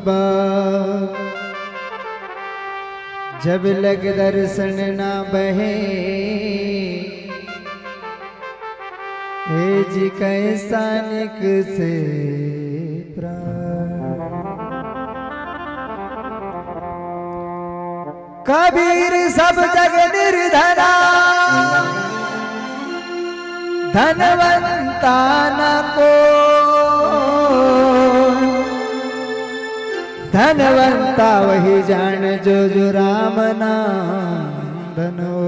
बात, जब लग दर्शन ना बहे, हे जी कैसा निक से प्राण। कबीर सब जग निर्धना, धनवंता न को, धनवंता वही जान जो राम नाम धनो।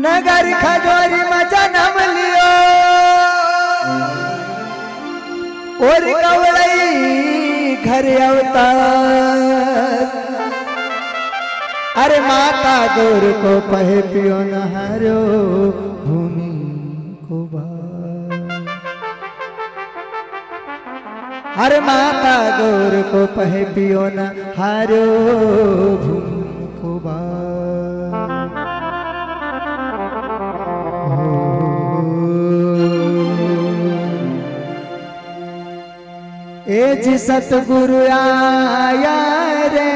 नगर खजोरी में जन्म लियो, और कवड़ई घर अवतार। अरे माता गौर को पहे पियो नहारो भूमि को बार। अरे माता गौर को पहे पियो नहारो भूमि को बार। ए जी सतगुरु आया रे,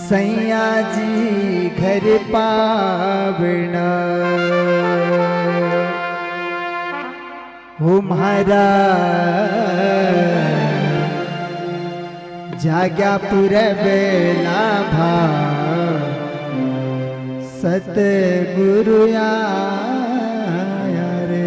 सैया जी घर पावना। हो महाराज जाग्या पूरे बेला भा, सतगुरु आया रे।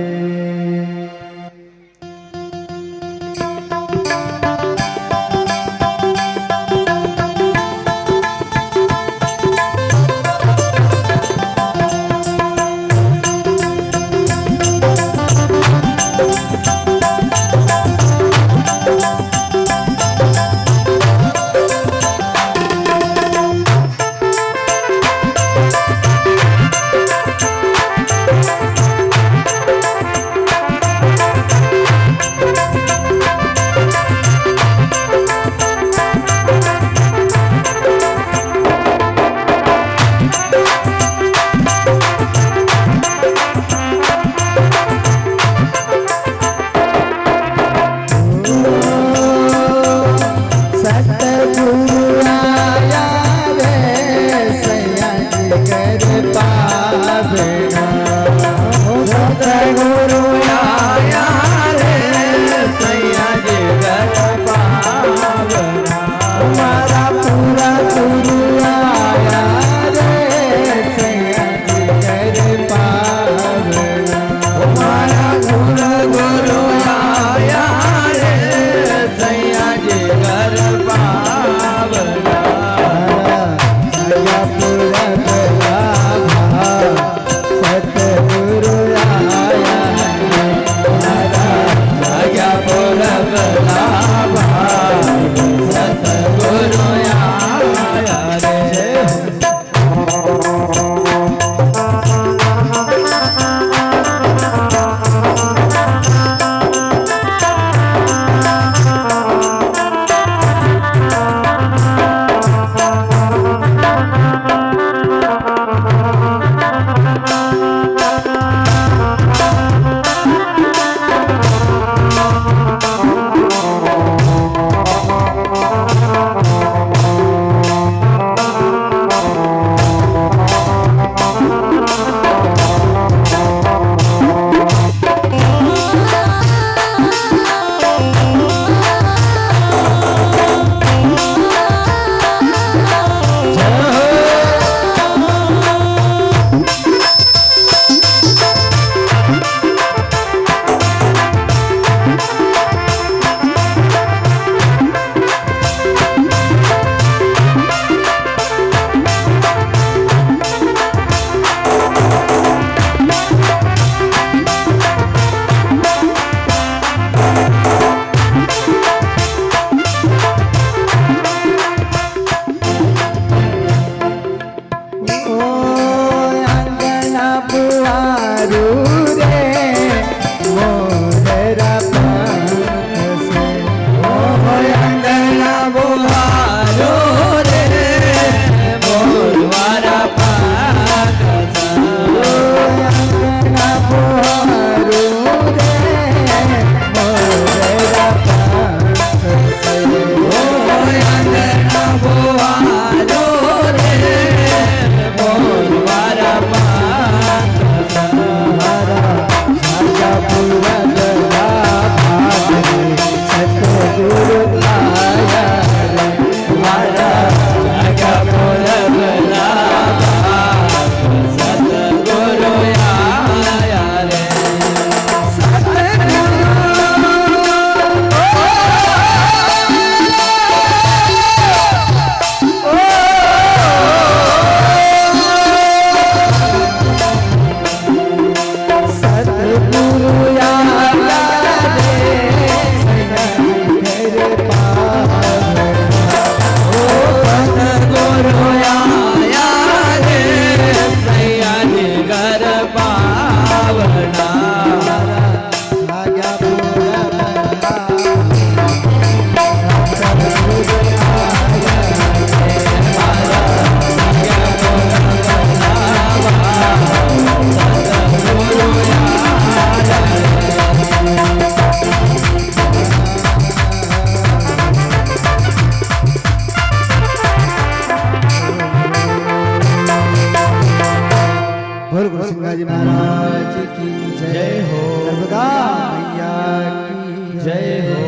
सिंगाजी महाराज की जय हो। नर्मदा मैया की जय हो।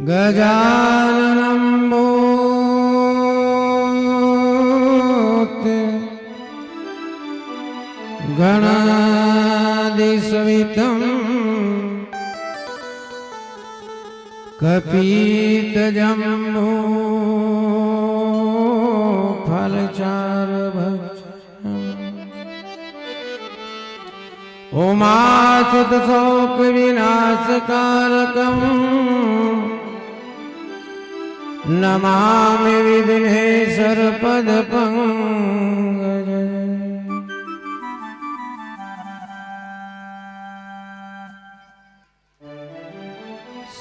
गजाननं भूत गणाधिसवितं कपितजम्बो फलचारुभक्षम् उमासुतशोकविनाशकारकम् नमामि विघ्नेश्वर पदपङ्कज।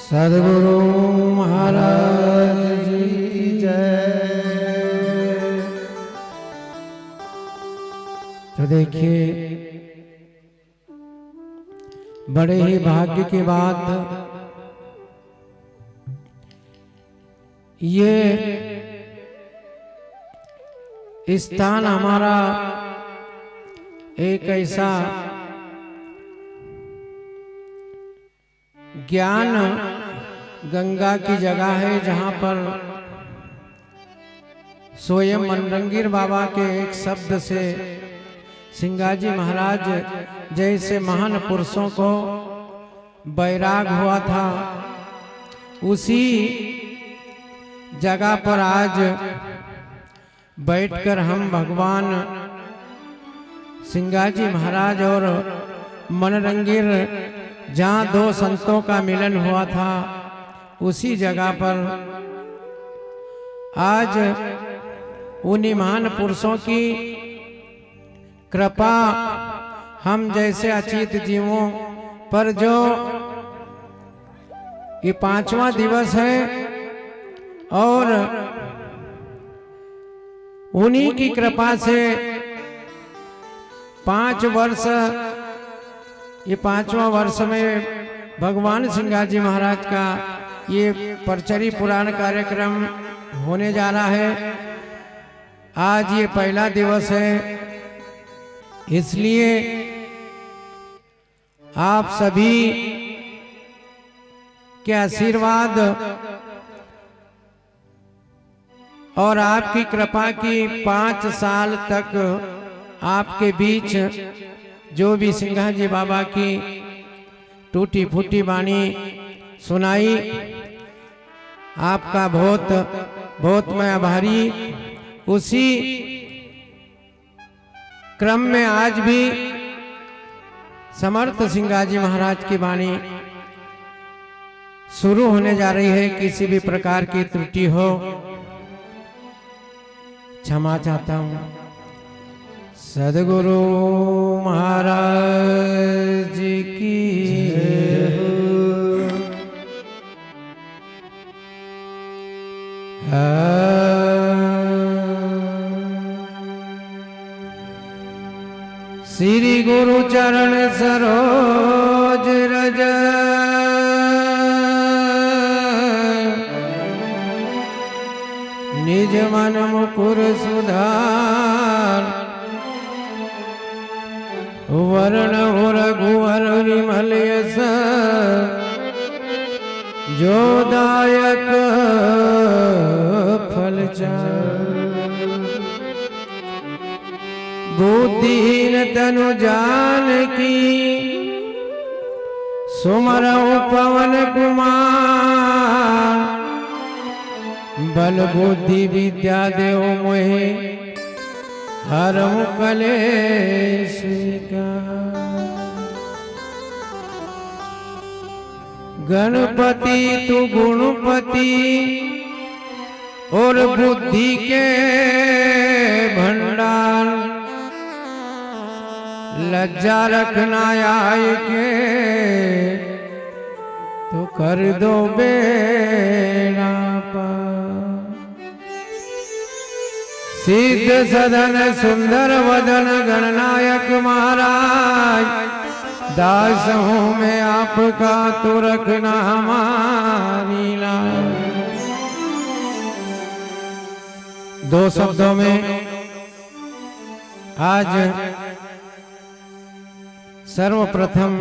सद्गुरु महाराज जी जय। तो देखिए, बड़े ही भाग्य की बात ये स्थान हमारा एक ऐसा ज्ञान गंगा की जगह है जहां पर स्वयं मनरंगीर बाबा के एक शब्द से सिंगाजी महाराज जैसे महान पुरुषों को बैराग हुआ था, उसी जगह पर आज बैठकर हम भगवान सिंगाजी महाराज और मनरंगीर जहाँ दो संतों का मिलन हुआ था, उसी जगह पर आज उन्हीं महान पुरुषों की कृपा हम जैसे अचेत जीवों पर जो ये 5वां दिवस है और उन्हीं की कृपा से 5 वर्ष, ये 5वां वर्ष में भगवान सिंगाजी महाराज का ये परचरी पुराण कार्यक्रम होने जा रहा है। आज ये पहला दिवस है, इसलिए आप सभी के आशीर्वाद और आपकी कृपा की 5 साल तक आपके बीच जो भी सिंगाजी बाबा की टूटी फूटी वाणी सुनाई, आपका बहुत बहुत मैं आभारी। उसी क्रम में आज भी समर्थ सिंगाजी महाराज की वाणी शुरू होने जा रही है। किसी भी प्रकार की त्रुटि हो क्षमा चाहता हूँ। सद्गुरु महाराज की श्री गुरु चरण सरोज रज निज मन मुकुर सुधार वर्ण रघुवर विमल यश जो दायक फल बुद्धिहीन तनु जान की सुमरऊ पवन कुमार बल बुद्धि विद्या देव मोहे हरऊ कलेश का। गणपति तू गुणपति और बुद्धि के भंडार लज्जा रखना आए के तो कर दो बेड़ा पार। सिद्ध सदन सुंदर वदन गणनायक महाराज, दास हूँ मैं आपका तो रखना हमारी लाज। दो शब्दों में आज सर्वप्रथम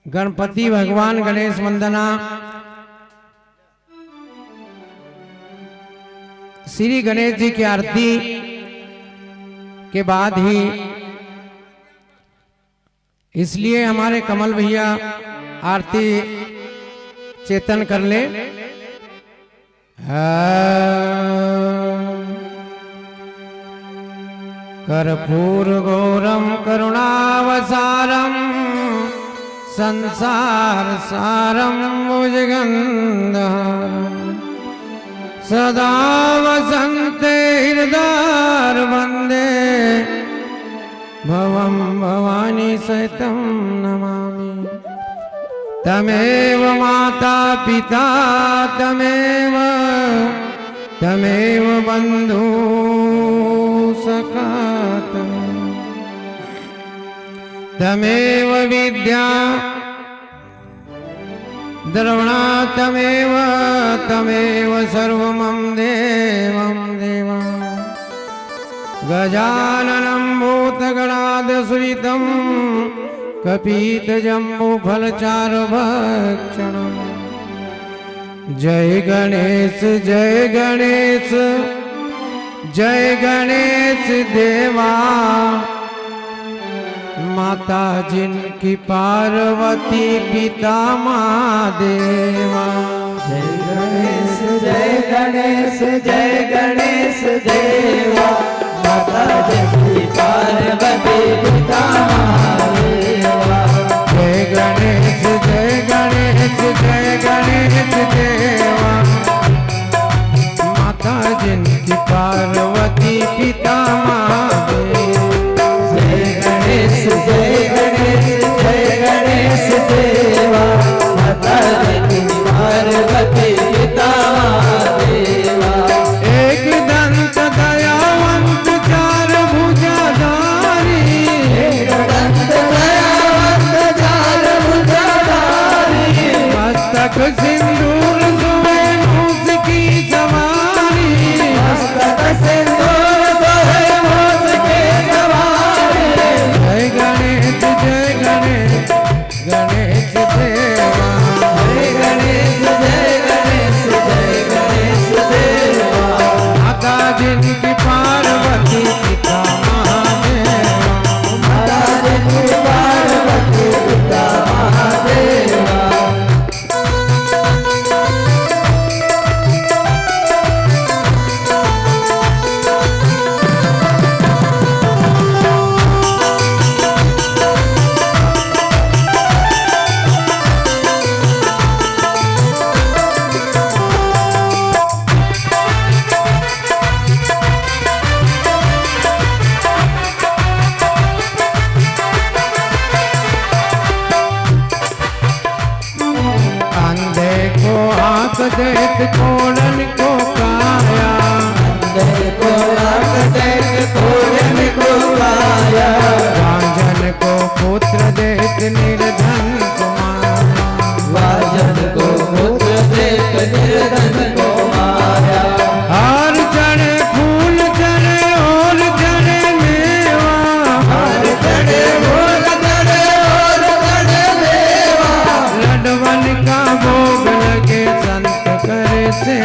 गणपति भगवान गणेश वंदना, श्री गणेश जी की आरती के बाद ही, इसलिए हमारे कमल भैया आरती चेतन कर ले। कर्पूर गौरम करुणावसारम संसार सारम भुजगंधरम सदा वसन्ते हृदय वंदे भवं भवानी सहितं नमामि। तमेव माता पिता तमेव बंधु सखा तमेव विद्या द्रवणा तमेव सर्वमं देवं देवं गजाननं भूतगणादसुरितं कपितजम्बूफलचारुभक्षणम्। जय गणेश जय गणेश जय गणेश देवा, माता जिनकी पार्वती पिता महादेवा। जय गणेश जय गणेश जय गणेश देवा, माता जिनकी पार्वती पिता महादेवा। जय गणेश जय गणेश जय गणेश देवा, माता जिनकी पार्वती पिता महादेवा। जय गणेश जय गणेश जय गणेश देवा, माता जिनकी पार्वती पिता महादेवा। एक दंत दयावंत चार भुजाधारी, एक दंत दयावंत चार भुजाधारी, मस्तक सिंदूर सोहे मूस की सवारी। मस्तक सिंदूर सोहे मूस की सवारी। जय गणेश गणेश देवा। जय गणेश जय गणेश जय गणेश देवा, माता जिनकी पार्वती पिता महादेवा। माता जिनकी पार्वती पिता महादेवा। अंधे को आंख देख कोड़न को काया, अंधे को आँख देख कोढ़न को काया, राजन को पुत्र देख निर्धन को माया। वाजन को पुत्र देख निर्धन को माया। हर चढ़े फूल चढ़े और चढ़े मेवा, हर चढ़े फूल चढ़े और चढ़े मेवा, लडवन का भोग लगे संत करे से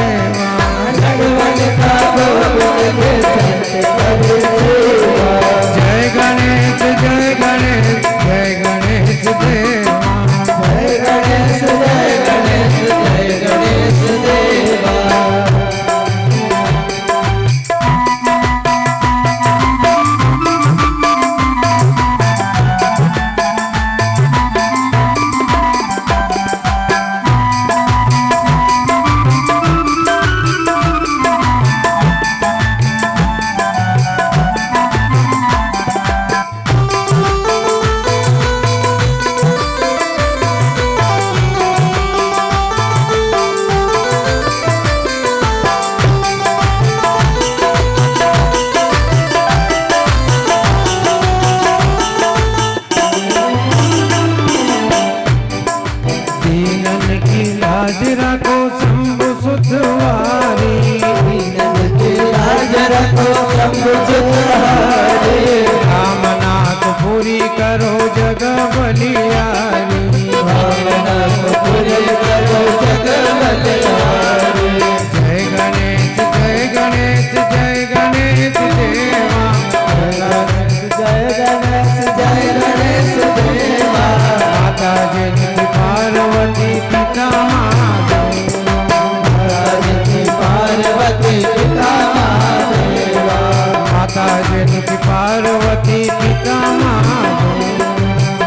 जनकी पार्वती पिता माते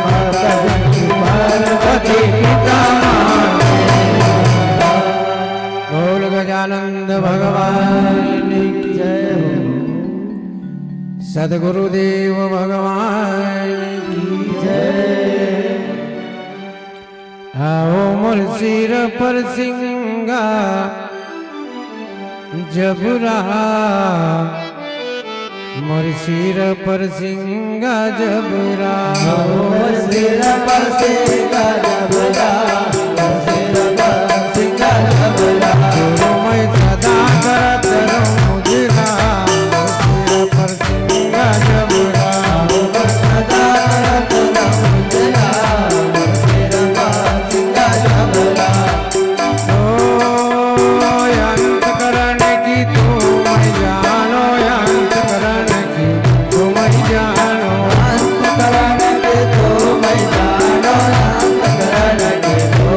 माता जनकी पार्वती पिता माते बोल गजानंद भगवान की जय हो। सदगुरुदेव भगवान की जय। आओ मोर सिर पर सिंगा जबरा मोर सिर पर सिंगा जबरा मोर सिर पर सिंगा जबरा सिर पर सिंगा जबरा गुरु मैं सदा करत रहूं मुझरा मोर सिर पर सिंगा जबरा सदा करत रहूं मुझरा मोर सिर पर सिंगा जबरा अंत करण की तुम जानो अंत करण की तुम जानो अंत करण के तुम जानो अंत करण के तुम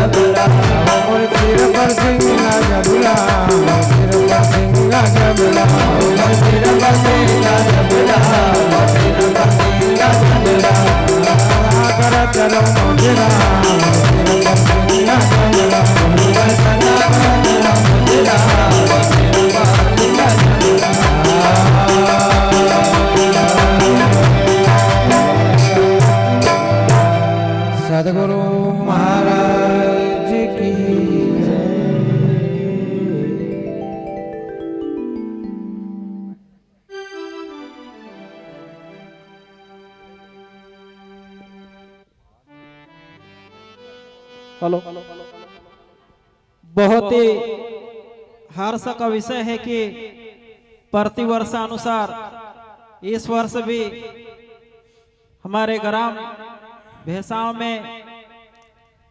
जबला और सिर पर सिंगा जबला सिर पर सिंगा जबला सिर पर सिंगा जबला सिर पर सिंगा जबला कर चलो मुजरा सिर पर सिंगा जबला सदा कर मुजरा सिर पर सिंगा जबला सद्गुरु महाराज की हेलो। बहुत ही हर्ष का विषय है कि प्रतिवर्षानुसार इस वर्ष भी हमारे ग्राम भेसाव में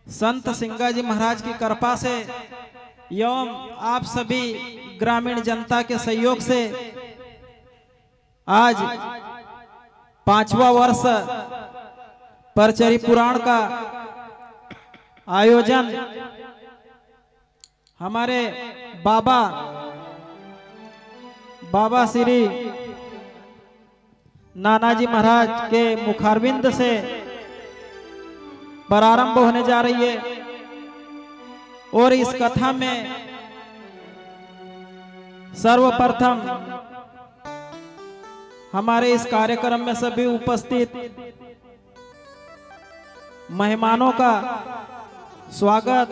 संत सिंगा जी महाराज की कृपा से एवं आप सभी ग्रामीण जनता के सहयोग से आज 5वां वर्ष परचरी पुराण का आयोजन हमारे बाबा श्री नानाजी महाराज के मुखारविंद से प्रारंभ होने जा रही है। और इस कथा में सर्वप्रथम हमारे इस कार्यक्रम में सभी उपस्थित मेहमानों का स्वागत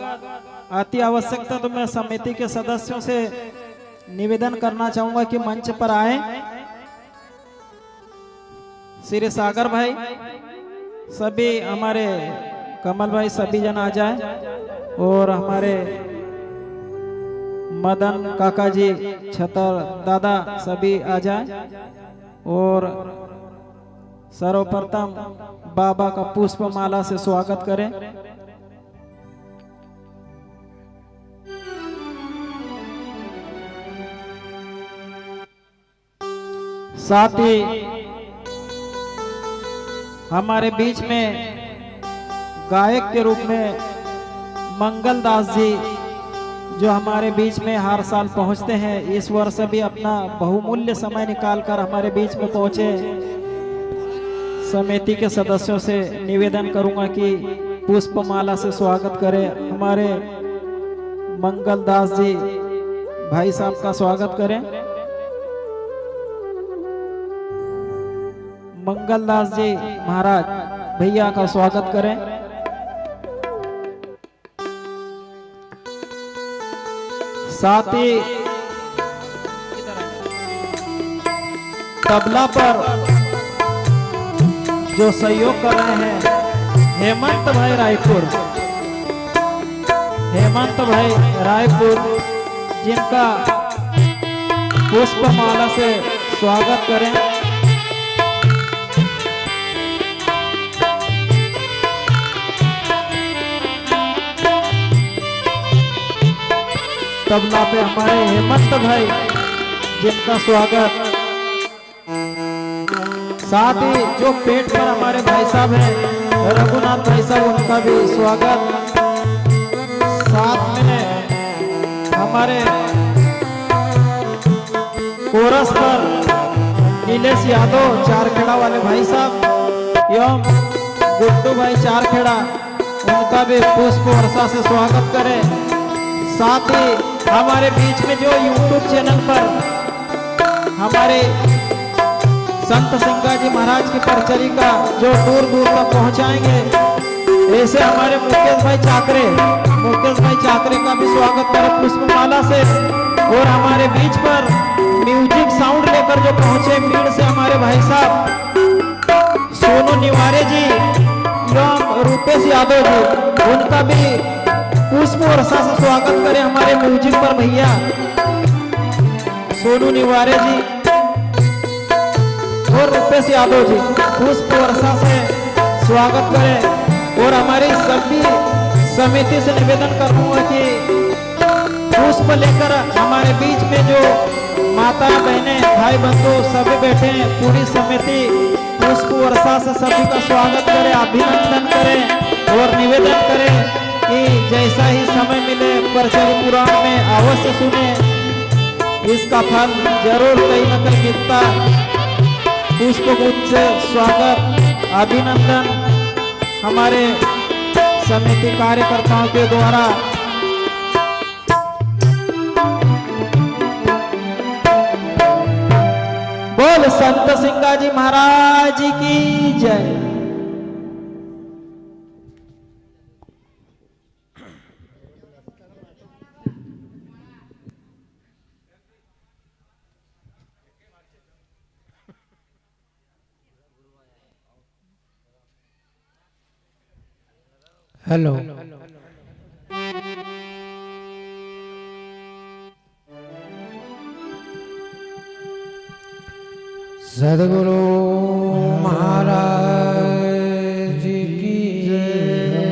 अति आवश्यकता तो मैं समिति के सदस्यों से निवेदन करना चाहूंगा कि मंच पर आए। श्री सागर भाई, सभी हमारे कमल भाई, सभी जन आ जाए और हमारे मदन काका जी, छतर दादा, सभी आ जाए और सर्वप्रथम बाबा का पुष्प माला से स्वागत करें। साथ ही हमारे बीच में गायक के रूप में मंगल दास जी जो हमारे बीच में हर साल पहुंचते हैं, इस वर्ष भी अपना बहुमूल्य समय निकालकर हमारे बीच में पहुंचे। समिति के सदस्यों से निवेदन करूंगा कि पुष्पमाला से स्वागत करें। हमारे मंगल दास जी भाई साहब का स्वागत करें। मंगल दास जी महाराज भैया का स्वागत करें। साथ ही तबला पर जो सहयोग कर रहे हैं हेमंत भाई रायपुर, जिनका पुष्पमाला से स्वागत करें। तबला पे हमारे हेमंत भाई, जिनका स्वागत। साथ ही जो पेट पर हमारे भाई साहब हैं रघुनाथ भाई साहब, उनका भी स्वागत। साथ में हमारे कोरस पर नीलेश यादव चारखेड़ा वाले भाई साहब एवं गुड्डू भाई चारखेड़ा, उनका भी पुष्प वर्षा से स्वागत करें। साथ ही हमारे बीच में जो YouTube चैनल पर हमारे संत सिंगा जी महाराज की परचरी का जो दूर दूर तक पहुंचाएंगे, ऐसे हमारे मुकेश भाई चाकरे का भी स्वागत करें पुष्पमाला से। और हमारे बीच पर म्यूजिक साउंड लेकर जो पहुंचे मीड़ से हमारे भाई साहब सोनू निवारे जी एवं रूपेश यादव जी, उनका भी पुष्प वर्षा से स्वागत करें। हमारे म्यूजिक पर भैया सोनू निवारे जी और रूपेश यादव जी पुष्प वर्षा से स्वागत करें। और हमारी सभी समिति से निवेदन करूंगा कि पुष्प लेकर हमारे बीच में जो माता बहनें भाई बंधु सभी बैठे हैं, पूरी समिति पुष्प वर्षा से सभी का स्वागत करें, अभिनंदन करें और निवेदन करें कि जैसा ही समय मिले परचरी पुराण में अवश्य सुने, इसका फल जरूर कहीं न कहीं मिलता। पुष्पगुच्छ से स्वागत अभिनंदन हमारे समिति कार्यकर्ताओं के द्वारा। बोल संत सिंगाजी महाराज की जय। हेलो, सदगुरु महाराज की जय।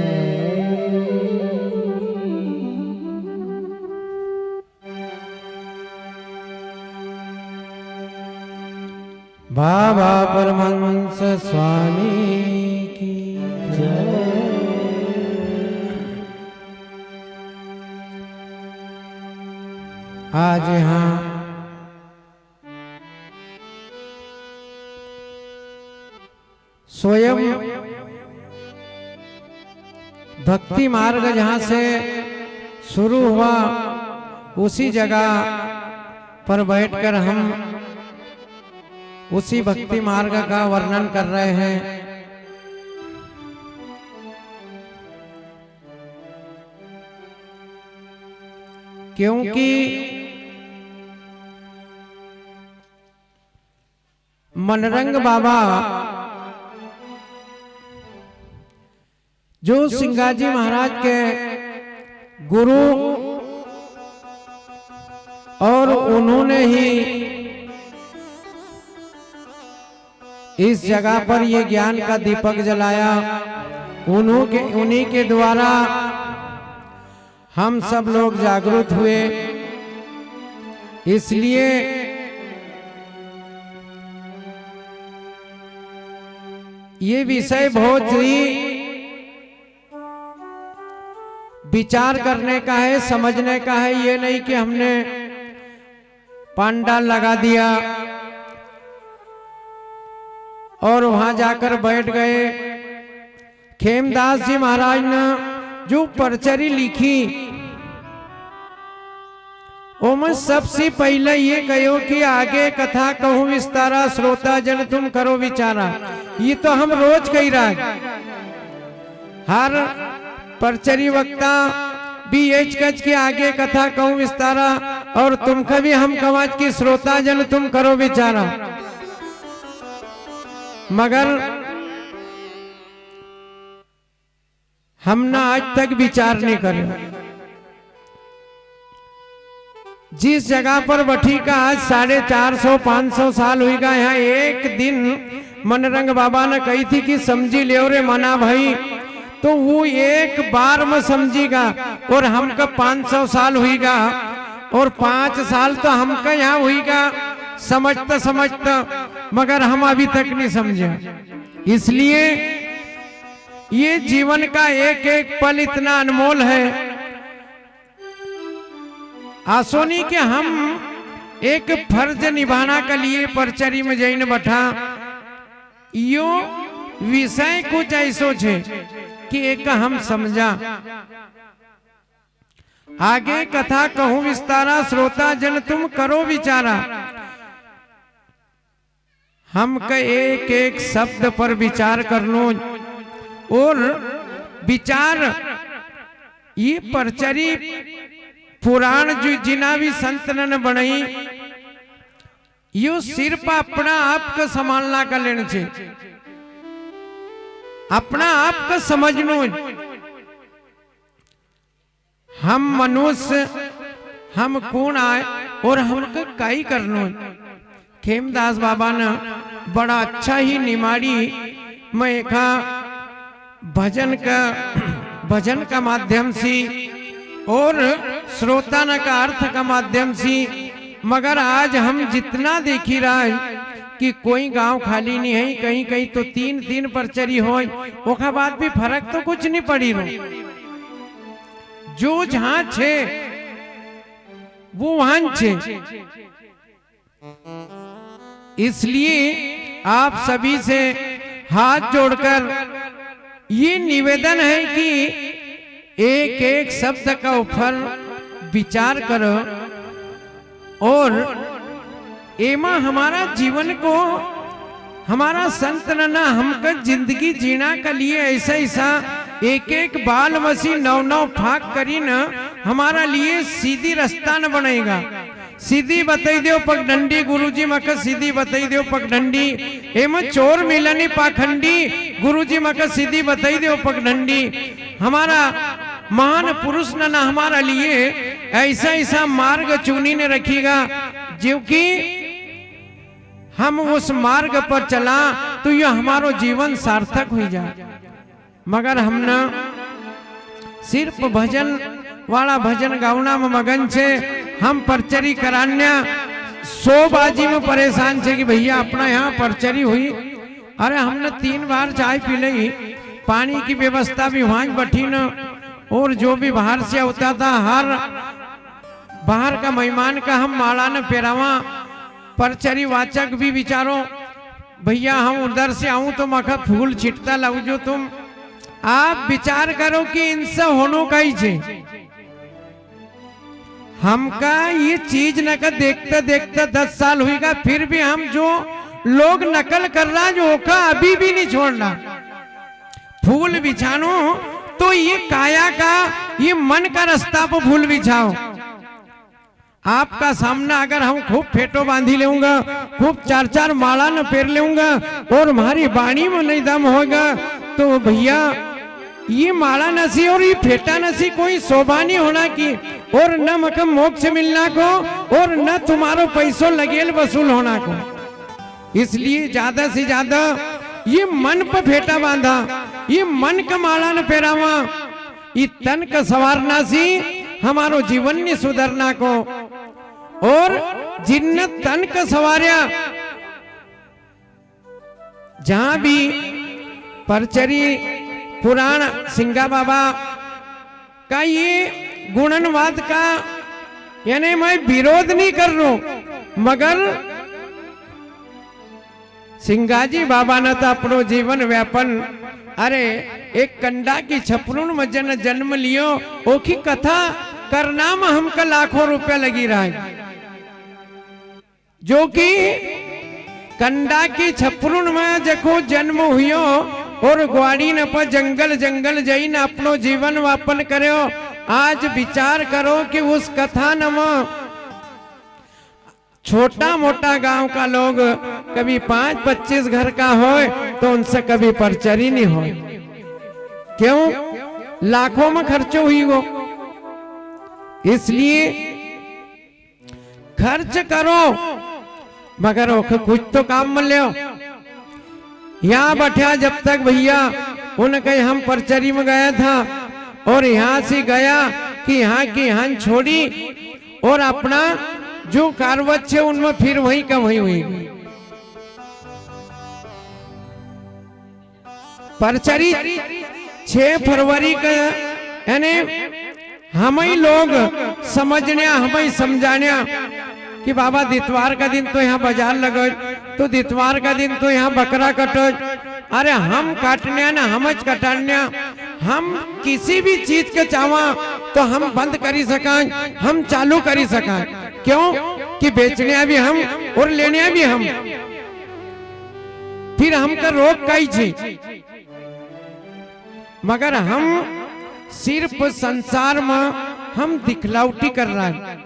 बाबा परमहंस स्वामी की जय। आज यहाँ स्वयं भक्ति मार्ग जहाँ से शुरू हुआ उसी जगह पर बैठकर हम उसी भक्ति मार्ग का वर्णन कर रहे हैं। क्योंकि मनरंग बाबा जो सिंगाजी महाराज के गुरु और उन्होंने ही इस जगह पर ये ज्ञान का दीपक जलाया। उन्हीं के द्वारा हम सब लोग जागरूक हुए। इसलिए ये विषय बहुत ही विचार करने का है, समझने का है। ये नहीं कि हमने पंडाल लगा दिया और वहां जाकर बैठ गए। खेमदास जी महाराज ने जो परचरी लिखी ओमें सबसे पहले ये कहो कि आगे कथा कहूं विस्तारा, श्रोता जन तुम करो विचारा। ये तो हम रोज कही रहा है। हर परचरी वक्ता भी एच कच के आगे कथा कहूं विस्तारा और तुमका भी हम कवाच की श्रोता जन तुम करो विचारा। मगर हमने आज तक विचार नहीं करे। जिस जगह पर बठी का आज 450-500 साल हुई का, यहाँ एक दिन मनरंग बाबा ने कही थी कि समझी ले रे मना भाई, तो वो एक बार में समझीगा। और हमका 500 साल हुईगा और 5 साल तो हमका यहाँ हुईगा समझता समझता, मगर हम अभी तक नहीं समझे। इसलिए ये जीवन का एक एक पल इतना अनमोल है। आसोनी के हम एक फर्ज निभाना के लिए परचरी में जैन बैठा। यो विषय कुछ ऐसो छे कि एक हम समझा। आगे कथा कहूं विस्तारा, श्रोता जन तुम करो विचारा। हम का एक एक शब्द पर विचार करनो और विचार ये परचरी पुराण जो जिना भी संत ने बनाई, यो सिर्फ अपना आप का संभालना का लेना चाहिए, अपना आप का समझनो। हम मनुष्य हम कौन आए और हमका काई करनो। खेमदास बाबा ने बड़ा अच्छा ही निमाड़ी में का भजन का माध्यम से और श्रोता न का अर्थ का माध्यम से। मगर आज हम जितना देखी रहा है कि कोई गांव खाली नहीं है, कहीं कहीं तो 3-3 परचरी हो, ओखा बाद भी फर्क तो कुछ नहीं पड़ी रो। जो जहां छे वो वहां छे। इसलिए आप सभी से हाथ जोड़कर ये निवेदन है कि एक एक शब्द का ऊपर विचार करो और एमा हमारा जीवन को हमारा संत ना हमका जिंदगी जीना के लिए ऐसा ऐसा एक एक बाल मसी नौ नौ फाक करी न हमारा लिए सीधी रास्ता न बनेगा। सीधी बताई दो पगडंडी गुरुजी मका सीधी बताई दो पगडंडी एम चोर मिलनी पाखंडी गुरुजी मका सीधी बताई दो पगडंडी। हमारा महान पुरुष न हमारा लिए ऐसा ऐसा मार्ग चुनी ने रखीगा जो कि हम उस मार्ग पर चला तो यह हमारो जीवन सार्थक हो जाए। मगर हमने सिर्फ भजन वाला भजन गावना में मगन छे, हम परचरी करान्या 100 बाजी में परेशान छे कि भैया अपना यहाँ परचरी हुई। अरे हमने 3 बार चाय पी ली, पानी की व्यवस्था भी वहां बैठी न, और जो भी बाहर से होता था हर बाहर का मेहमान का हम माला न पेरावा। परचरी वाचक भी विचारो भैया हम उधर से आऊं तो मखा फूल छिटता लाऊ जो तुम। आप विचार करो कि इनसे होनो का ही छे। हमका ये चीज नकल देखते देखते 10 साल हुईगा, फिर भी हम जो लोग नकल कर रहा जो का अभी भी नहीं छोड़ना। फूल बिछानो तो ये काया का ये मन का रास्ता पर फूल बिछाओ। आपका सामना अगर हम खूब फेटो बांधी लेऊंगा, खूब 4-4 माला न पेर लेऊंगा और हमारी बाणी में नहीं दम होगा तो भैया ये माला नसी और ये फेटा नसी कोई शोभा नहीं होना की, और न मकम मोक्ष मिलना को और न तुम्हारो पैसों लगेल वसूल होना को। इसलिए ज्यादा से ज्यादा ये मन पर फेटा बांधा, ये मन का माला न पेरावा, ये तन का सवारना सी हमारो जीवन ने सुधरना को। और जिन तन का सवारिया जहां भी परचरी पुराण सिंगा बाबा का ये गुणनवाद का यानी मैं विरोध नहीं कर रहा हूं, मगर सिंगाजी बाबा ने तो अपनो जीवन व्यापन अरे एक कंडा की छपरून में जन्म लियो ओखी कथा करना में हमका लाखों रुपया लगी रहा है। जो कि कंडा की छपरून में जको जन्म हुयो और ग्वाड़ी न पर जंगल जंगल जई न अपनो जीवन वापन करो। आज विचार करो कि उस कथा न छोटा मोटा गांव का लोग कभी 5-25 घर का हो तो उनसे कभी परचरी नहीं हो। क्यों? लाखों में खर्चो हुई हो। इसलिए खर्च करो मगर कुछ तो काम में ले। यहाँ बैठा जब तक भैया उनके हम परचरी में गया था और यहाँ से गया कि यहाँ की यहाँ छोड़ी और अपना जो कारवत है उनमें फिर वही का वही हुई। परचरी 6 फरवरी का यानी हम ही लोग समझने हम ही समझाने कि बाबा दितवार का दिन तो यहाँ बाजार लगे, तो दितवार का दिन तो यहाँ बकरा कटो। अरे हम काटने ना हम कटाने, हम किसी भी चीज के चावा तो हम बंद करी सका, हम चालू करी सका। क्यों? कि बेचने भी हम और लेने भी हम। फिर हमका रोक कई छी, मगर हम सिर्फ संसार में हम दिखलावटी कर रहा है।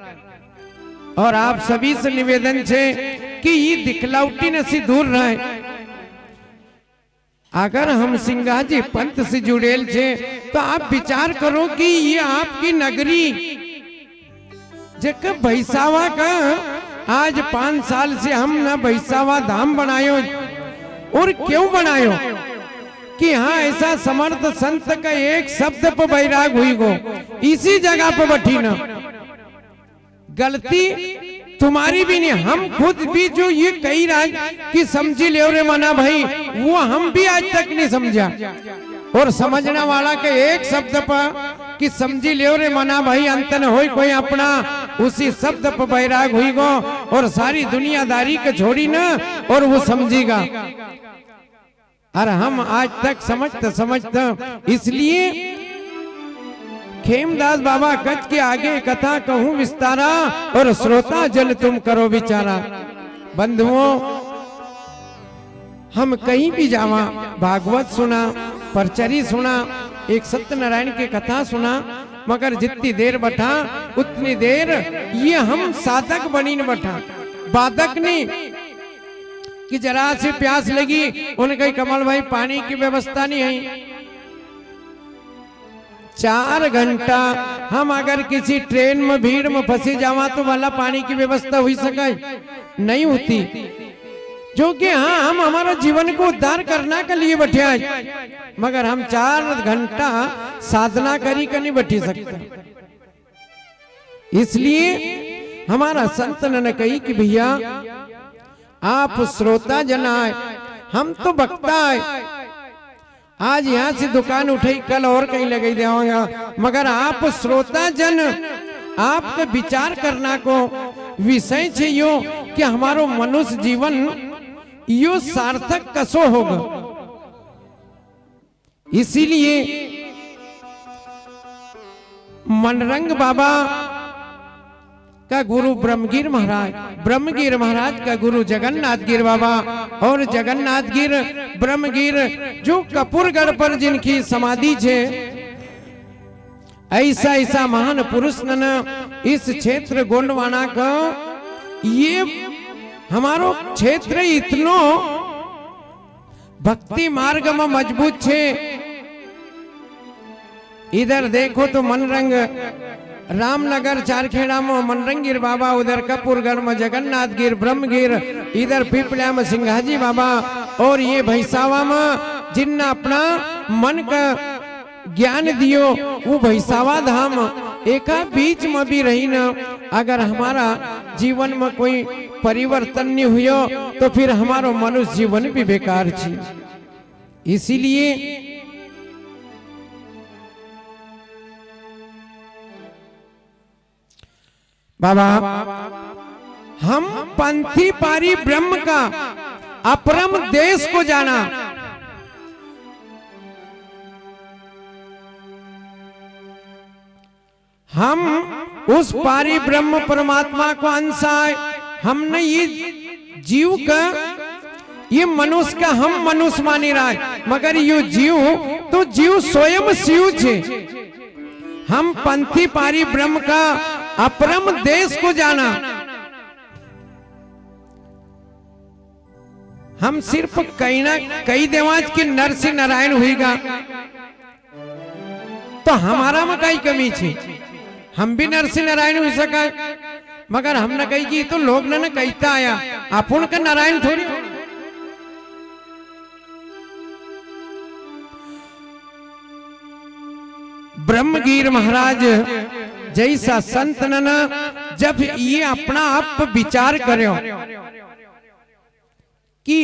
और आप सभी से निवेदन है कि ये दिखलावटी न से दूर रहे। अगर हम सिंगाजी पंथ से जुड़ेल छे तो आप विचार करो कि ये आपकी नगरी जब भैसावा का आज 5 साल से हम ना भैसावा धाम बनायो। और क्यों बनायो? कि हाँ ऐसा समर्थ संत का एक शब्द पर बैराग हुई गो, इसी जगह पर बैठी ना। गलती तुम्हारी भी नहीं, हम खुद भी जो ये कही रहा कि समझी ले रे मना भाई, वो हम भी आज तक नहीं समझा। और समझने वाला के एक शब्द पर कि समझी लियो रे मना भाई अंत न होई कोई अपना, उसी शब्द पर बैराग हुई गो और सारी दुनियादारी को छोड़ी न और वो समझेगा। और हम आज तक समझते इसलिए खेमदास बाबा कच के आगे कथा कहूं विस्तारा और श्रोता जन तुम करो विचारा। बंधुओं, हम कहीं भी जावा, भागवत सुना, परचरी सुना, एक सत्यनारायण की कथा सुना, मगर जितनी देर बैठा उतनी देर ये हम साधक बनी न बैठा, बाधक नहीं कि जरा से प्यास लगी उनके कमल भाई पानी की व्यवस्था नहीं है। 4 घंटा हम अगर किसी ट्रेन में भीड़ में फंसे जावा तो वाला पानी की व्यवस्था हुई सके नहीं होती, जो कि हाँ हम हमारा जीवन को उद्धार करना के लिए बैठे हैं, मगर हम 4 घंटा साधना करी कर नहीं बैठी सकते। इसलिए हमारा संत ने कही कि भैया आप श्रोता जन आए, हम तो वक्ता है, आज यहाँ से दुकान उठाई कल और कहीं लगा देवांगा, मगर आप श्रोता जन आपका विचार करना को विषय छे यो कि हमारो मनुष्य जीवन यो सार्थक कसो होगा। इसीलिए मनरंग बाबा का गुरु ब्रह्मगिर महाराज का गुरु जगन्नाथ गिर बाबा और जगन्नाथ गिर ब्रह्मगिर जो कपूरगढ़ पर जिनकी समाधि छे, ऐसा महान पुरुष न इस क्षेत्र गोंडवाना का ये हमारो क्षेत्र इतनो भक्ति मार्ग में मजबूत छे। इधर देखो तो मनरंग रामनगर चारखेड़ा में मनरंगीर बाबा, उधर कपूरगढ़ में जगन्नाथ गिर ब्रह्मगिर, इधर पिपलिया में सिंघाजी बाबा, और ये भैसावा में जिन्ना अपना मन का ज्ञान दियो वो भैसावा धाम एका बीच में भी रही ना। अगर हमारा जीवन में कोई परिवर्तन नहीं हुयो तो फिर हमारो मनुष्य जीवन भी बेकार छे। इसीलिए बाबा हम पंथी पारी ब्रह्म का अपरम देश को जाना, हम उस पारी ब्रह्म परमात्मा को अंश आए। हमने ये जीव का, ये मनुष्य का हम मनुष्य मानी रहा है, मगर ये जीव तो जीव स्वयं शिव छे। हम पंथी पारी ब्रह्म का अपरम देश को जाना, हम सिर्फ कई देवाज के नरसिंह नारायण हुईगा तो हमारा में कई कमी छे। हम भी नरसिंह नारायण हो सका, मगर हम न कही कि तो लोग न कहता आया अपन का नारायण थोड़ी। ब्रह्मगिर महाराज जैसा संत न जब ये अपना आप विचार करो कि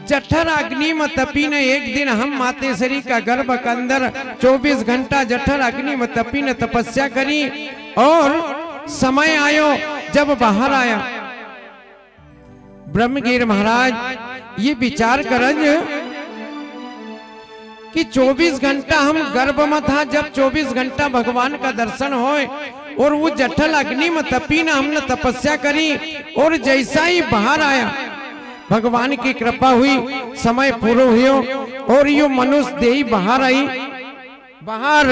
जठर अग्नि में तपी ने एक दिन हम मातेश्वरी का गर्भ के अंदर 24 घंटा जठर अग्नि में तपी ने तपस्या करी, और समय आयो जब बाहर आया। ब्रह्मगिर महाराज ये विचार करज कि 24 घंटा हम गर्भ में था, जब 24 घंटा भगवान का दर्शन होए और वो जठर अग्नि में तपी ने हमने तपस्या करी, और जैसा ही बाहर आया भगवान की कृपा हुई, समय पूरा हुआ और यो मनुष्य देही बाहर आई। बाहर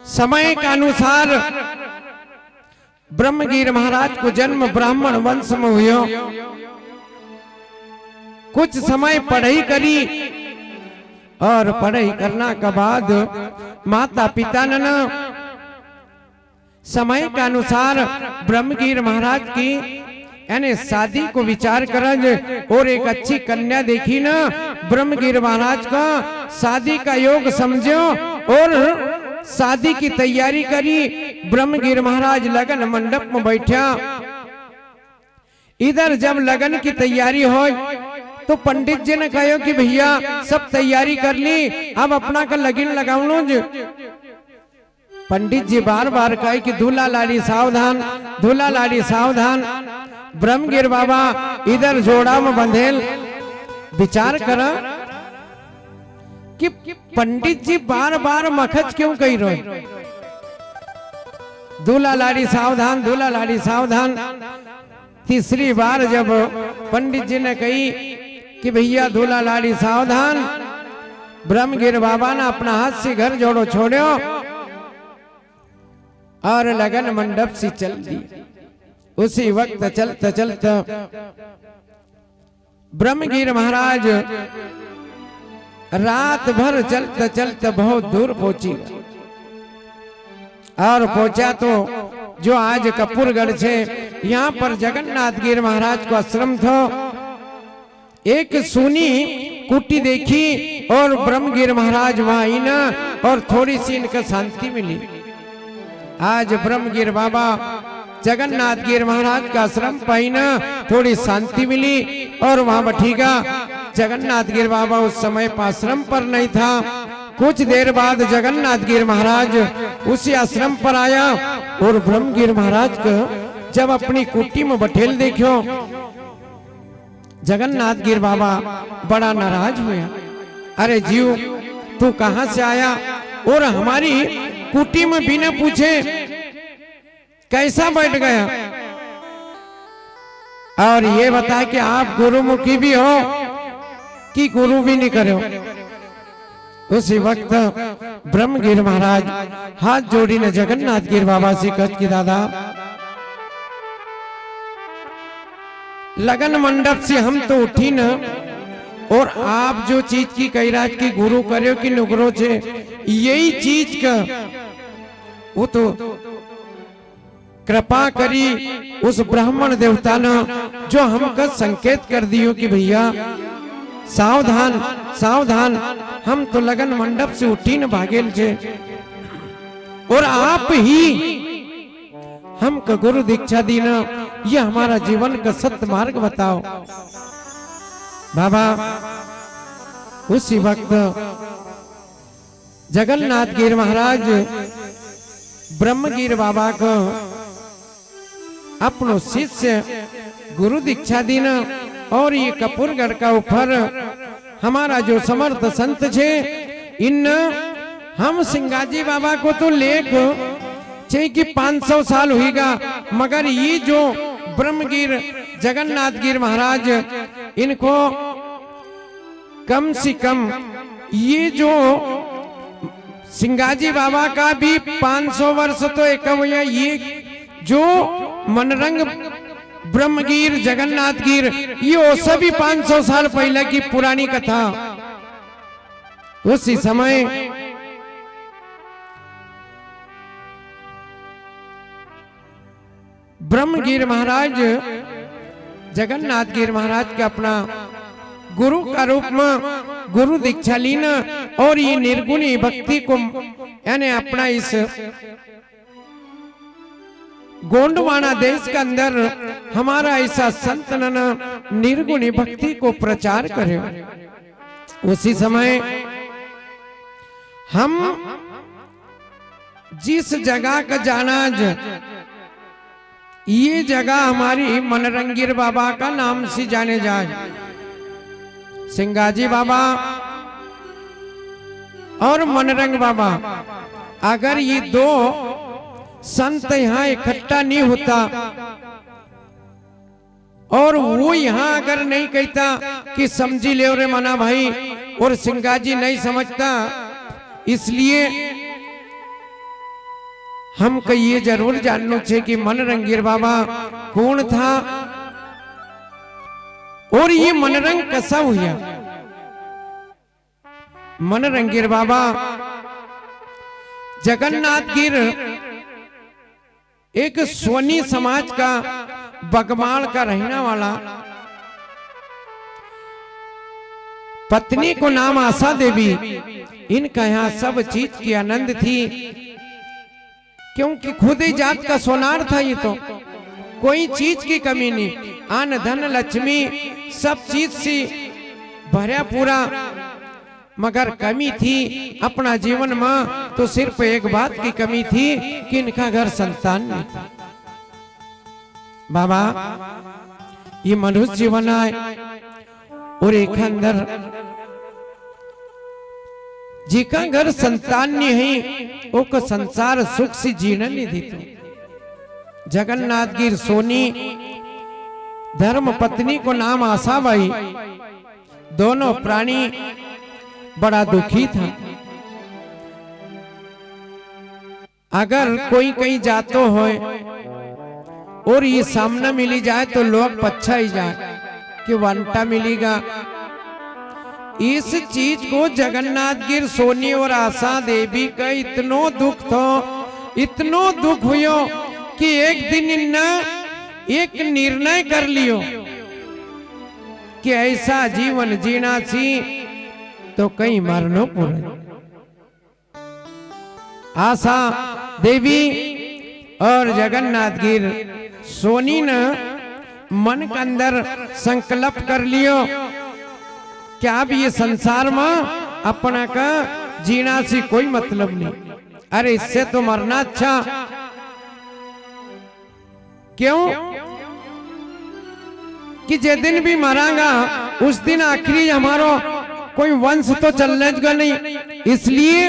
समय के अनुसार ब्रह्मगिर महाराज को जन्म ब्राह्मण वंश में हुआ। कुछ समय पढ़ाई करी और पढ़ाई करना के बाद माता पिता ने समय के अनुसार ब्रह्मगिर महाराज की यानी शादी को विचार करज और एक अच्छी कन्या देखी ना, ब्रह्मगिर महाराज का शादी का योग समझो और शादी की तैयारी करी। ब्रह्मगिर महाराज लगन मंडप में बैठा। इधर जब लगन की तैयारी हो तो पंडित जी ने कहो कि भैया सब तैयारी कर ली, अब अपना का लगन लगाओ जी। पंडित जी बार बार कहे कि दूल्हा लाड़ी सावधान, दूल्हा लाड़ी सावधान। ब्रह्मगिर बाबा इधर जोड़ा में बंधेल विचार करा कि पंडित जी बार बार मखच क्यों कही रहे, दूल्हा लाड़ी सावधान, दूल्हा लाड़ी सावधान। तीसरी बार जब पंडित जी ने कही कि भैया दूल्हा लाड़ी सावधान, ब्रह्मगिर बाबा ने अपना हाथ से घर जोड़ो छोड़ो और लगन मंडप से चल दी। उसी वक्त चलते चलते ब्रह्मगिर महाराज रात भर चलते चलते बहुत दूर पहुंची और पहुंचा तो जो आज कपूरगढ़ से यहाँ पर जगन्नाथ गिर महाराज को आश्रम था। एक सुनी कुटी देखी और ब्रह्मगिर महाराज वहां आई ना, और थोड़ी सी इनका शांति मिली। आज ब्रह्मगिर बाबा जगन्नाथ गिर महाराज का आश्रम पाई ना, थोड़ी शांति मिली और वहां बैठीगा। जगन्नाथ गिर बाबा उस समय आश्रम पर नहीं था। कुछ देर बाद जगन्नाथ गिर महाराज उसी आश्रम पर आया और ब्रह्मगिर महाराज को जब अपनी कुटी में बठेल देखो, जगन्नाथ गिर बाबा बड़ा नाराज हुआ। अरे जीव तू कहां से आया और हमारी कुटी में बिना पूछे कैसा बैठ गया, और ये बता कि आप गुरुमुखी भी हो कि गुरु भी नहीं करो। उसी वक्त ब्रह्मगिर महाराज हाथ जोड़ी ने जगन्नाथ गिर बाबा से कह कि दादा लगन मंडप से हम तो उठी न, और आप जो चीज की कही राज की गुरु करो कि नुकरो छे, यही चीज का वो तो कृपा करी उस ब्राह्मण देवता ने जो हमका संकेत कर दियो कि भैया सावधान सावधान, हम तो लगन मंडप से उठी न भागेल छे, और आप ही हमका गुरु दीक्षा दी न, ये हमारा जीवन का सत्य मार्ग बताओ। बाबा उसी वक्त जगन्नाथ गिर महाराज ब्रह्मगिर बाबा को अपनो शिष्य गुरु दीक्षा दी न, और ये कपूरगढ़ का ऊपर हमारा जो समर्थ संत छे इन हम सिंगाजी बाबा को तो लेख छे कि 500 साल हुईगा, मगर ये जो ब्रह्मगिर जगन्नाथ गिर महाराज इनको कम से कम ये जो सिंगाजी बाबा का भी 500 वर्ष तो एक हुआ, ये जो मनरंग ब्रह्मगिर जगन्नाथ गिर ये वो सभी 500 साल पहले की पुरानी कथा। उसी समय ब्रह्मगिर महाराज जगन्नाथ गिर महाराज का अपना गुरु का रूप में गुरु दीक्षा लीना, और ये निर्गुणी भक्ति को यानी अपना इस गोंडवाना देश के अंदर हमारा ऐसा संत निर्गुणी भक्ति को प्रचार करे। उसी समय हम जिस जगह का जाना, ये जगह हमारी मनरंगीर बाबा का नाम से जाने जाए। सिंगाजी बाबा और मनरंग बाबा, अगर ये दो संत यहाँ इकट्ठा नहीं होता और वो यहाँ अगर नहीं कहता कि समझी ले रे मना भाई, और सिंगाजी नहीं समझता, इसलिए हमको ये जरूर जानना चाहिए कि मनरंगीर बाबा कौन था और ये मनरंग कैसा हुआ। मनरंगीर बाबा जगन्नाथ गिर एक सोनी समाज का बगमाल का रहने वाला, पत्नी को नाम आशा देवी, इनका यहाँ सब चीज की आनंद थी, क्योंकि खुद ही जात का सोनार था। ये तो कोई चीज की कमी नहीं, अन्न धन लक्ष्मी सब चीज से भरया पूरा, मगर कमी थी अपना जीवन में तो सिर्फ एक बात की कमी थी कि इनका घर संतान नहीं था। बाबा ये मनुष्य जीवन है और एक अंदर जिका घर संतान नहीं है वो को संसार सुख से जीना नहीं देते। जगन्नाथ गिर सोनी धर्म पत्नी को नाम आशाबाई, दोनों प्राणी बड़ा दुखी था। अगर कोई कहीं जातो हो और ये सामना मिली जाए तो लोग पच्छा ही जाए कि वंटा मिलेगा। इस चीज को जगन्नाथ गिर सोनी और आशा देवी का इतनो दुख था, इतनो दुख हुयो कि एक दिन इन्ना एक निर्णय कर लियो कि ऐसा जीवन जीना सी तो कहीं मरनो पूरा। आशा देवी और जगन्नाथ गिर सोनी ने मन के अंदर संकल्प कर लियो कि अब ये संसार में अपना का जीना से कोई मतलब नहीं, अरे इससे तो मरना अच्छा। क्यों कि जे दिन भी मरांगा उस दिन आखिरी हमारो कोई वंश तो चलने नहीं। इसलिए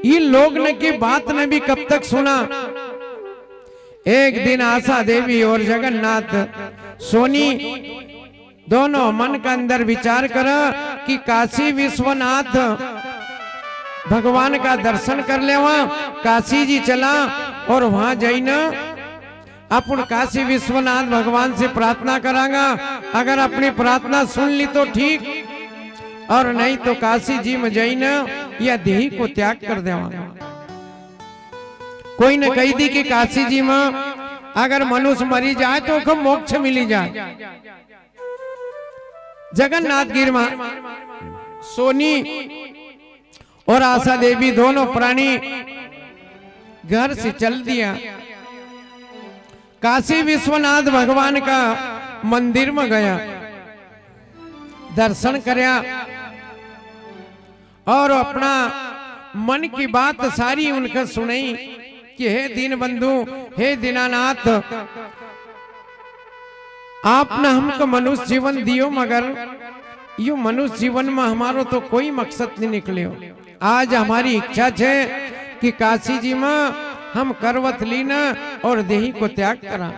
ये लोग ने की बात ने भी कब तक सुना। एक दिन आशा देवी और जगन्नाथ सोनी दोनों मन के अंदर विचार करा कि काशी विश्वनाथ भगवान का दर्शन कर ले। वहां काशी जी चला और वहां जाइना अपन काशी विश्वनाथ भगवान से प्रार्थना करांगा। अगर अपनी प्रार्थना सुन ली तो ठीक, और नहीं तो काशी जी में जाइना या देही को त्याग कर देवा। कोई ने कही दी कि काशी जी में अगर मनुष्य मरी जाए तो उसको मोक्ष मिली जाए। जगन्नाथ गिर में सोनी और आशा देवी दोनों प्राणी घर से चल दिया। काशी विश्वनाथ भगवान का मंदिर में गया, दर्शन करया और अपना मन की बात सारी उनका सुनाई कि हे दीन बंधु, हे दीनानाथ, आपने हमको मनुष्य जीवन दियो, मगर यू मनुष्य जीवन में हमारो तो कोई मकसद नहीं निकलियो। आज हमारी इच्छा है कि काशी जी में हम करवत लीना और देही को त्याग करा।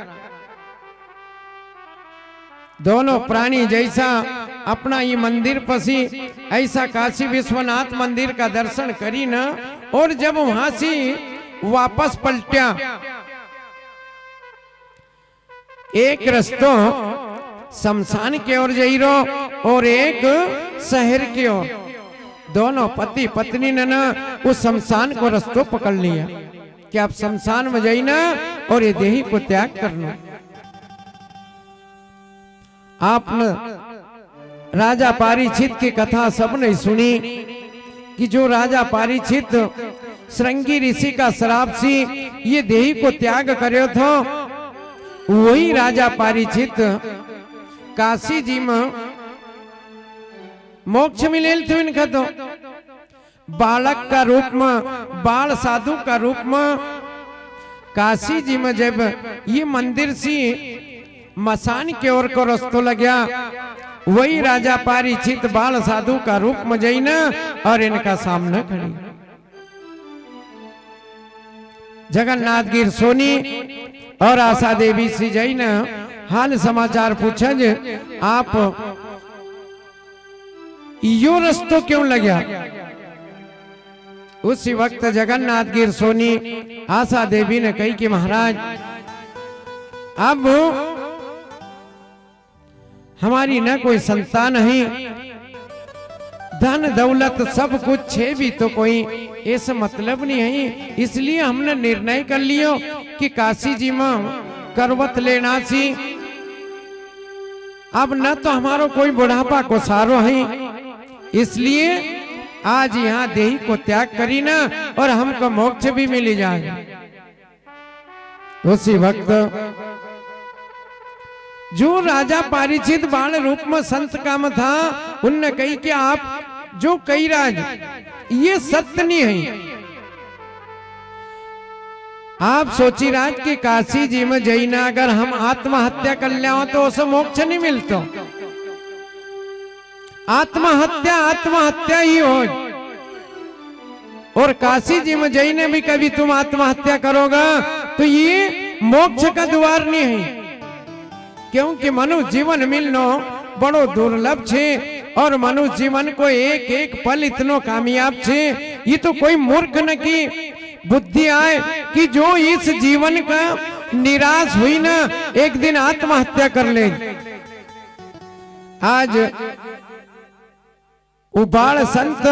दोनों प्राणी जैसा अपना ये मंदिर पसी ऐसा काशी विश्वनाथ मंदिर का दर्शन करी ना, और जब वहां से वापस पलटा, एक रस्तो शमशान की ओर जाई रो और एक शहर की ओर। दोनों पति पत्नी ने ना उस शमशान को रस्तो पकड़ लिया कि आप शमशान में जाई ना और ये देही को त्याग करना। आपने राजा पारीक्षित की कथा सबने सुनी कि जो राजा पारीक्षित श्रृंगी ऋषि का श्राप से ये देही को त्याग કર્યો था, वही राजा पारीक्षित काशी जी में मोक्ष मिलेल थे। इनका तो बालक का रूप में, बाल साधु का रूप में काशी जी में जब ये मंदिर से मसान की ओर को रस्तो लग्या, वही राजा पारीक्षित बाल साधु का रूप में जाइना और इनका सामना खड़ी। जगन्नाथ गिर सोनी और आशा देवी से जाइना हाल समाचार पूछा जे आप यो रस्तो क्यों लग्या। उसी वक्त जगन्नाथ गिर सोनी आशा देवी ने कही कि महाराज अब हमारी न कोई संतान है, धन दौलत सब कुछ है भी तो कोई ऐसा मतलब नहीं है। इसलिए हमने निर्णय कर लियो कि काशी जी में करवत लेना सी। अब न तो हमारो कोई बुढ़ापा को सारो है, इसलिए आज यहाँ देही को त्याग करी ना और हमको मोक्ष भी मिल जाए। उसी वक्त जो राजा पारीक्षित बाल रूप में संत काम था, उनने कही कि आप जो कही राज ये सत्य नहीं है। आप सोची राज कि काशी जी में जईना अगर हम आत्महत्या कर लिया तो उसे मोक्ष नहीं मिलता। आत्महत्या ही हो। और काशी जी में जईने भी कभी तुम आत्महत्या करोगा तो ये मोक्ष का द्वार नहीं है, क्योंकि मनुष्य जीवन मिलना बड़ो दुर्लभ छे और मनुष्य जीवन को एक एक पल इतनो कामयाब छे। ये तो कोई मूर्ख न की बुद्धि आए कि जो इस जीवन का निराश हुई ना एक दिन आत्महत्या कर ले। आज उबाड़ संत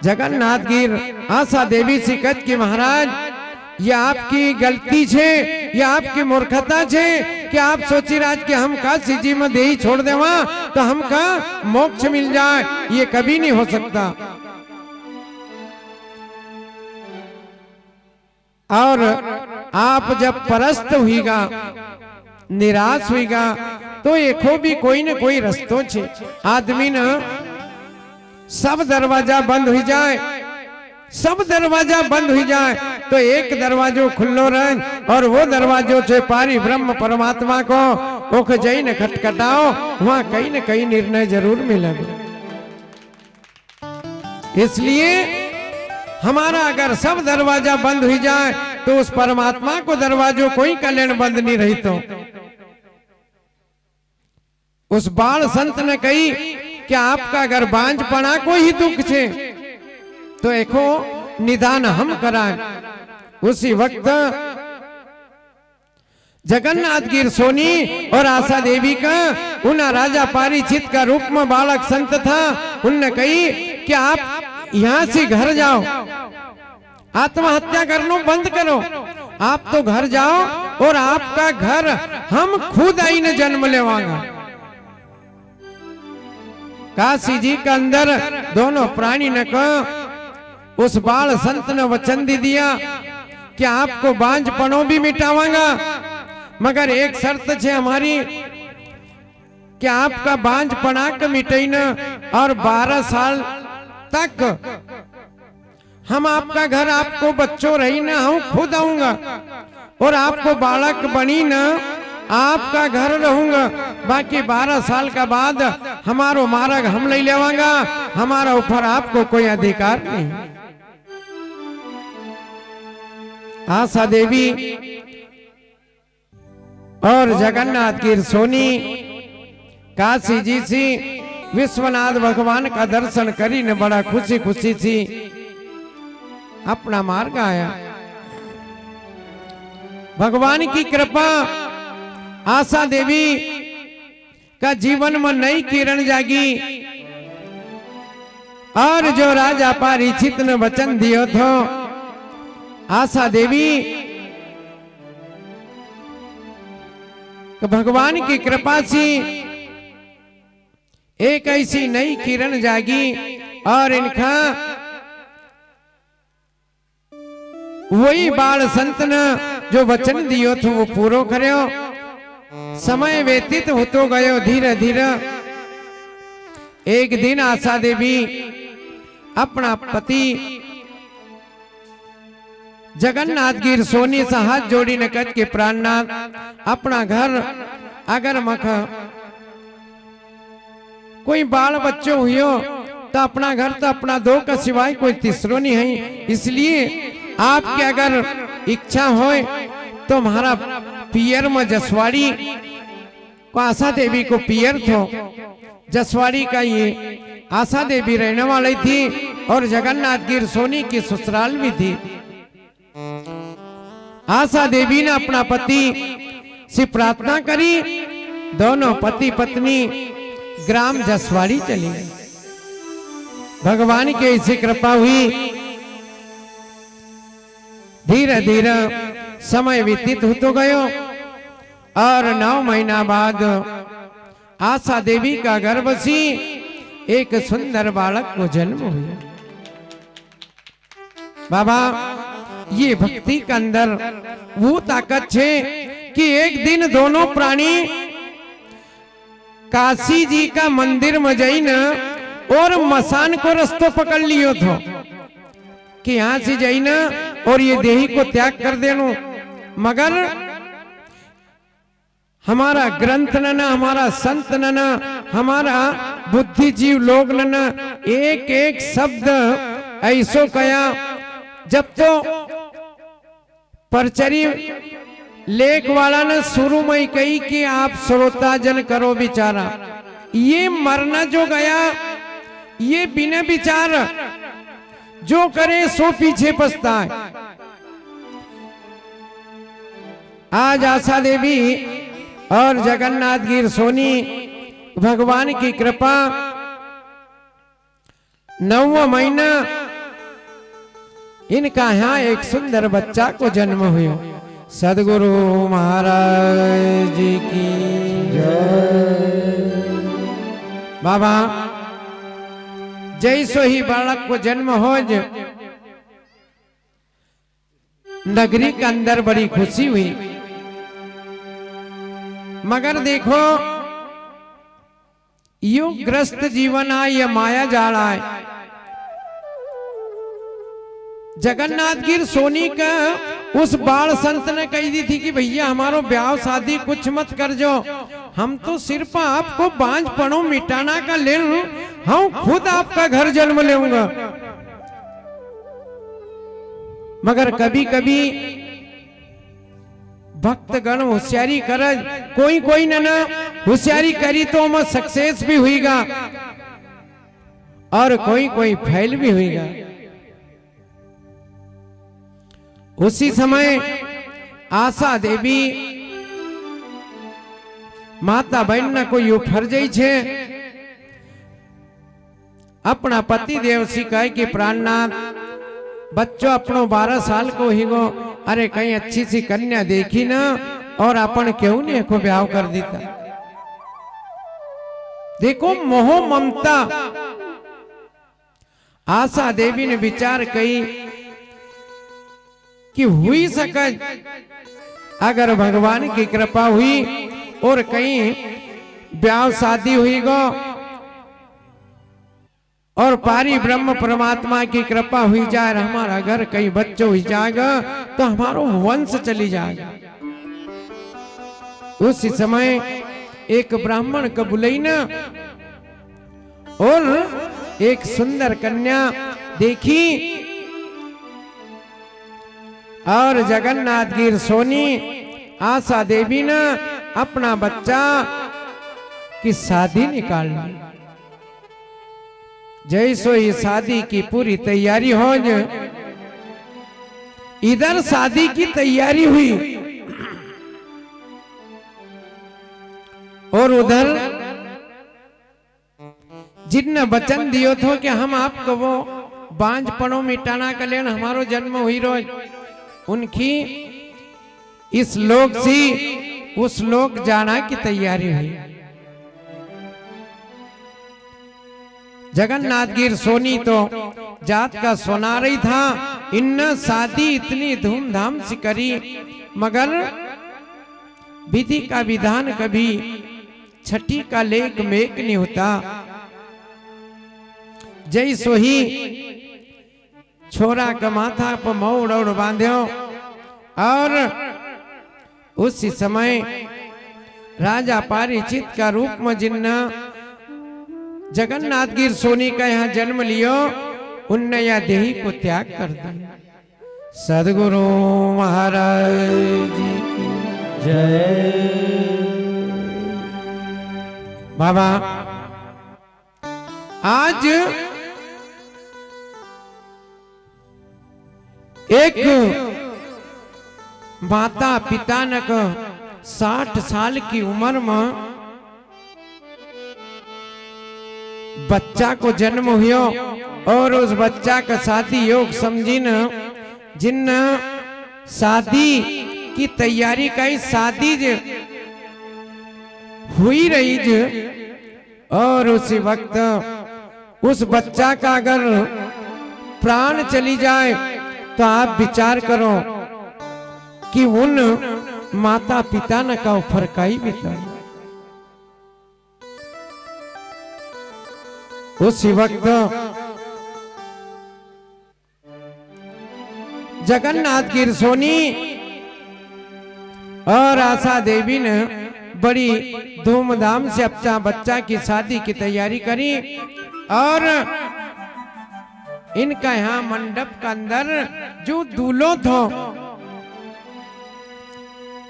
जगन्नाथ गिर आशा देवी से कच की महाराज ये आपकी गलती छे, ये आपकी मूर्खता छे कि आप सोची राज कि हम काशी जी में देही छोड़ देवा तो हमका मोक्ष मिल जाए। ये कभी नहीं हो सकता। और आप जब परस्त हुईगा, निराश हुईगा तो एको भी कोई न कोई रस्तो छे। आदमी न सब दरवाजा बंद हो जाए, सब दरवाजा बंद हो जाए तो एक दरवाजो खुल्लो रहे और वो दरवाजो से पारी ब्रह्म परमात्मा को ओख जई न खटखटाओ, वहां कहीं न कहीं निर्णय जरूर मिलेगा। इसलिए हमारा अगर सब दरवाजा बंद हो जाए तो उस परमात्मा को दरवाजों कोई कल्याण बंद नहीं रही। तो उस बाल संत ने कही कि आपका अगर बांझ पड़ा को ही दुख छे तो एको निदान हम कराएं। उसी वक्त जगन्नाथ गिर सोनी और आशा देवी का उन राजा पारीक्षित का रूप में बालक संत था। उनने कही कि आप यहां से घर जाओ, आत्महत्या करना बंद करो, आप तो घर जाओ और आपका घर हम खुद आई न जन्म लेवांगा। काशी जी के अंदर दोनों प्राणी ने कहा, उस बाल संत ने वचन दे दिया कि आपको बांझपनों भी मिटावांगा, मगर एक शर्त है हमारी कि आपका बांझपना का मिटाई न और 12 साल तक हम आपका घर आपको बच्चों रही ना हम खुद आऊंगा और आपको बालक बनी ना आपका घर रहूंगा। बाकी 12 साल का बाद हमारो मार्ग हम नहीं लेवांगा, हमारा ऊपर आपको कोई अधिकार नहीं। आशा देवी और जगन्नाथ गिर सोनी काशी जी से विश्वनाथ भगवान का दर्शन करी ने बड़ा खुशी खुशी सी अपना मार्ग आया। भगवान की कृपा आशा देवी का जीवन में नई किरण जागी और जो राजा पारीक्षित ने वचन दियो था, आशा देवी भगवान की कृपा से एक ऐसी नई किरण जागी और इनका वही बाल संत ने जो वचन दियो था वो पूरो करो। समय व्यतीत होतो गयो धीरे धीरे। एक दिन आशा देवी अपना पति जगन्नाथ गिर सोनी से हाथ जोड़ी न कच के प्राणनाथ अपना घर अगर मख कोई बाल बच्चों हुयो तो अपना घर तो अपना दो का सिवाय कोई तीसरो नहीं है। इसलिए आपके अगर इच्छा हो तो हमारा पियर में जसवाड़ी को आशा देवी को पियर थो जसवाड़ी का ये आशा देवी रहने वाली थी और जगन्नाथ गिर सोनी की ससुराल भी थी। आशा देवी ने अपना पति से प्रार्थना करी, दोनों पति पत्नी ग्राम जसवाड़ी चली गई। भगवान की ऐसी कृपा हुई, धीरे धीरे समय व्यतीत होतो गयो और 9 महीना बाद आशा देवी का गर्भ से एक सुंदर बालक को जन्म हुआ। बाबा ये भक्ति के अंदर वो ताकत है कि एक दिन दोनों प्राणी काशी जी का मंदिर में जाई न और मसान को रास्ता पकड़ लियो थो कि यहां से जाई न और ये देही को त्याग कर देनो, मगर हमारा ग्रंथ न हमारा संत न हमारा बुद्धिजीव लोग न एक एक शब्द ऐसो कया। जब तो परचरी लेख वाला ने शुरू में ही कही कि आप श्रोता जन करो विचारा, ये मरना जो गया ये बिना विचार जो करे सो पीछे पछताए। आज आशा देवी और जगन्नाथ गिर सोनी भगवान की कृपा 9वां महीना इनका यहाँ एक सुंदर बच्चा को जन्म हुआ। सदगुरु महाराज जी की जय। बाबा जैसो ही बालक को जन्म हो नगरी के अंदर बड़ी खुशी हुई, मगर देखो यो ग्रस्त जीवन आए या माया जाल आए। जगन्नाथ गिर सोनी का उस बाल संत ने कही दी थी कि भैया हमारो ब्याह शादी कुछ मत कर जो, हम तो सिर्फ आपको बांझ पड़ो मिटाना का ले लूं, हम खुद आपका घर जन्म लेऊंगा। मगर कभी कभी भक्तगण होशियारी कर, कोई कोई न होशियारी करी तो मैं सक्सेस भी हुईगा और कोई कोई फेल भी हुईगा। उसी समय आशा देवी माता बहन न कोई उफर जाई छे, अपना पति देव से कहे कि प्राणनाथ बच्चों अपनो 12 साल को ही गो, अरे कहीं अच्छी सी कन्या देखी ना और अपन क्यों नहीं को ब्याह कर देता। देखो मोह ममता। आशा देवी ने विचार कही कि हुई सके अगर भगवान की कृपा हुई और कहीं ब्याह शादी हुई गो और पारी ब्रह्म परमात्मा की कृपा हुई जाए, हमारा घर कहीं बच्चों हुई जाएगा तो हमारा वंश चली जाएगा। उस समय एक ब्राह्मण को बुलाई ना और एक सुंदर कन्या देखी और जगन्नाथ गिर सोनी आशा देवी ने अपना बच्चा की शादी निकाल ली। जैसो ही शादी की पूरी तैयारी हो, इधर शादी की तैयारी हुई और उधर जिनने वचन दियो थो कि हम आपको वो बांझपणों मिटाना का लेन हमारो जन्म हुई रोज, उनकी इस लोक से उस लोक जाना की तैयारी हुई। जगन्नाथ गिर सोनी तो जात का सोना रही था, इन शादी इतनी धूमधाम से करी, मगर विधि का विधान कभी छठी का लेख मेक नहीं होता। जय सोही छोरा का माथा पर मोड़ ओढ़ बांध्यो और उसी समय राजा पारिचित का रूप में जिन्ना जगन्नाथ गिर सोनी का यहाँ जन्म लियो, उनने यह देही को त्याग कर दिया। सदगुरु महाराज जी की जय। बाबा आज एक माता पिता ने 60 साल की उम्र में बच्चा को जन्म हुआ और उस बच्चा का शादी योग समझी न, जिन शादी की तैयारी का ही शादी हुई रही और उसी वक्त उस बच्चा का अगर प्राण चली जाए तो आप विचार करो कि उन माता पिता न का फरकाई बीता। उसी वक्त जगन्नाथ गिर सोनी और आशा देवी ने बड़ी धूमधाम से अपना बच्चा की शादी की तैयारी करी और इनका यहाँ मंडप का अंदर जो दूल्हो था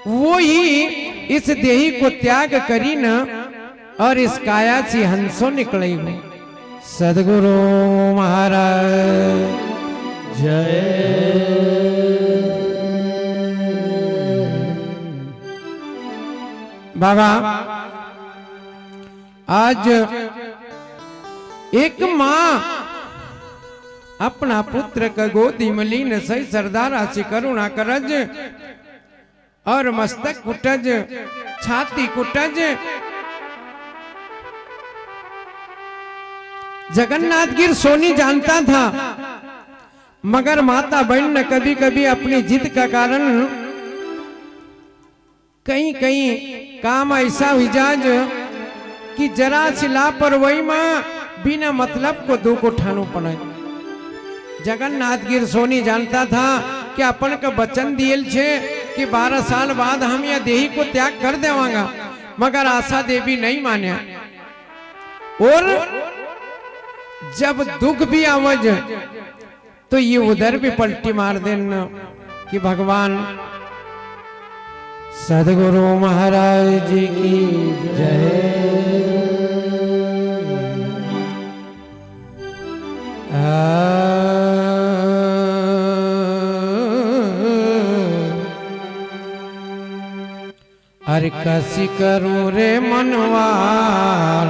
वो ही इस देही को त्याग करी न और इस काया से हंसो निकले हुए। सदगुरु महाराज जय। बाबा आज एक माँ अपना पुत्र का गोदी में लीन सही सरदार राशि करुणा करज और मस्तक कुटज छाती कुटज जगन्नाथ गिर सोनी जानता था, मगर माता बहन ने कभी कभी अपनी जिद का कारण कहीं कहीं काम ऐसा विजाज कि जरा सी लापरवाही में बिना मतलब को दुख उठाना पड़े। जगन्नाथ गिर सोनी जानता था कि अपन का वचन दियल छे कि 12 साल बाद हम यह देही को त्याग कर देवांगा, मगर आशा देवी नहीं मान्या। और जब दुख भी आवज तो ये उधर भी पलटी मार देना कि भगवान सदगुरु महाराज जी की जय। अरे कसी करूं रे मनवार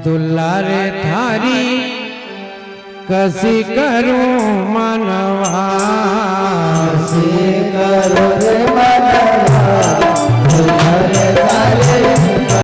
दुलारे थारी, कसी करूं मनवार, कसी करूं रे मनवार दुलारे थारी।